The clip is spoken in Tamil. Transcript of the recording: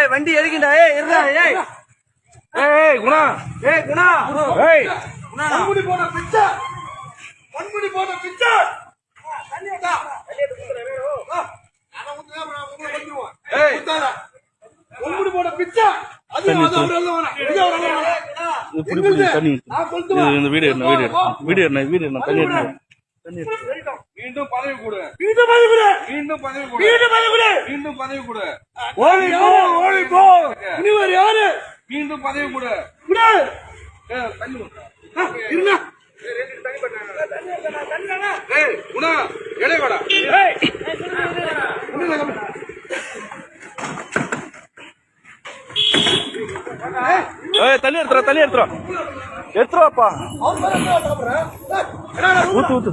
வண்டி எதுக்கிண்டா குணா குணா பொன்முடி போன பிச்சை பொன்முடி போன பிச்சை பொன்முடி போன பிச்சை மீண்டும் பதவி கொடு மீண்டும் பதவி கொடு மீண்டும் பதவி கொடு மீண்டும் பதவி கொடு மீண்டும் பதவி கொடு ஓடி போ ஓடி போ இனிவர் யாரு மீண்டும் பதவி கொடு கொடு இருங்க குணா எடை வாடா தண்ணி எடுத்துறா எடுத்துருவாப்பா ஊத்து ஊத்து